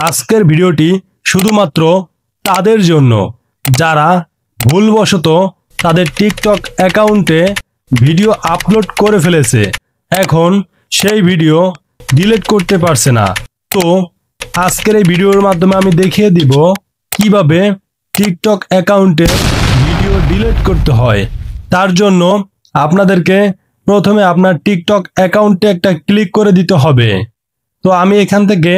আজকের ভিডিওটি শুধুমাত্র তাদের জন্য যারা ভুলবশত তাদের টিকটক অ্যাকাউন্টে ভিডিও আপলোড করে ফেলেছে, এখন সেই ভিডিও ডিলিট করতে পারছে না। তো আজকের এই ভিডিওর মাধ্যমে আমি দেখিয়ে দিব কিভাবে টিকটক অ্যাকাউন্টে ভিডিও ডিলিট করতে হয়। তার জন্য আপনাদেরকে প্রথমে আপনার টিকটক অ্যাকাউন্টে একটা ক্লিক করে দিতে হবে। তো আমি এখান থেকে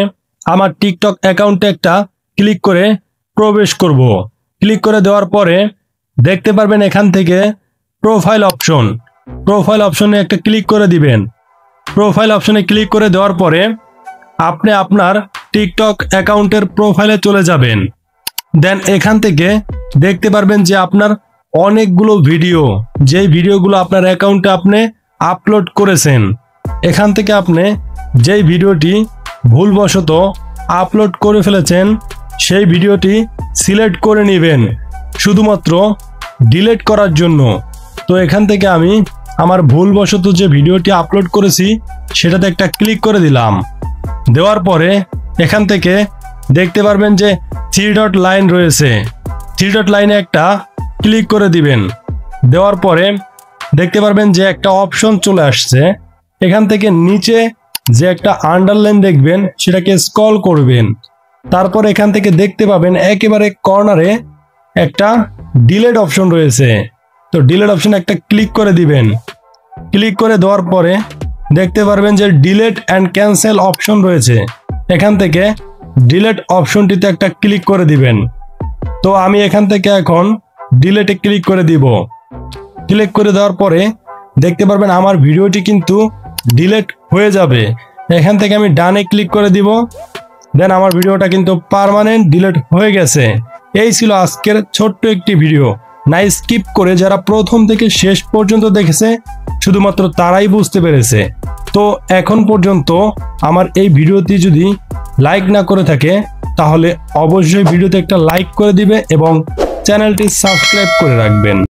আমার টিকটক অ্যাকাউন্টে একটা ক্লিক করে প্রবেশ করব। ক্লিক করে দেওয়ার পরে দেখতে পারবেন এখান থেকে প্রোফাইল অপশনে একটা ক্লিক করে দিবেন। প্রোফাইল অপশনে ক্লিক করে দেওয়ার পরে আপনি আপনার টিকটক অ্যাকাউন্টের প্রোফাইলে চলে যাবেন। দেন এখান থেকে দেখতে পারবেন যে আপনার অনেকগুলো ভিডিও, যেই ভিডিওগুলো আপনার অ্যাকাউন্টে আপনি আপলোড করেছেন, এখান থেকে আপনি যেই ভিডিওটি ভুলবশত আপলোড করে ফেলেছেন সেই ভিডিওটি সিলেক্ট করে নেবেন শুধুমাত্র ডিলিট করার জন্য। তো এখান থেকে আমি আমার ভুলবশত যে ভিডিওটি আপলোড করেছি সেটাতে একটা ক্লিক করে দিলাম। দেওয়ার পরে এখান থেকে দেখতে পারবেন যে 3 ডট লাইন রয়েছে, 3 ডট লাইনে একটা ক্লিক করে দিবেন। দেওয়ার পরে দেখতে পারবেন যে একটা অপশন চলে আসছে। এখান থেকে নিচে যে একটা আন্ডারলাইন দেখবেন সেটাকে স্ক্রল করবেন। তারপর এখান থেকে দেখতে পাবেন একেবারে কর্নারে একটা ডিলিট অপশন রয়েছে। তো ডিলিট অপশনে একটা ক্লিক করে দিবেন। ক্লিক করে দেওয়ার পরে দেখতে পারবেন যে ডিলিট অ্যান্ড ক্যান্সেল অপশন রয়েছে। এখান থেকে ডিলিট অপশনটিতে একটা ক্লিক করে দিবেন। তো আমি এখান থেকে এখন ডিলিটে ক্লিক করে দিব। ক্লিক করে দেওয়ার পরে দেখতে পারবেন আমার ভিডিওটি কিন্তু ডিলিট হয়ে যাবে। এখান থেকে আমি ডানে ক্লিক করে দিব। দেন আমার ভিডিওটা কিন্তু পার্মানেন্ট ডিলিট হয়ে গেছে। এই ছিল আজকের ছোট্ট একটি ভিডিও। না স্কিপ করে যারা প্রথম থেকে শেষ পর্যন্ত দেখেছে শুধুমাত্র তারাই বুঝতে পেরেছে। তো এখন পর্যন্ত আমার এই ভিডিওটি যদি লাইক না করে থাকে তাহলে অবশ্যই ভিডিওতে একটা লাইক করে দিবে এবং চ্যানেলটি সাবস্ক্রাইব করে রাখবেন।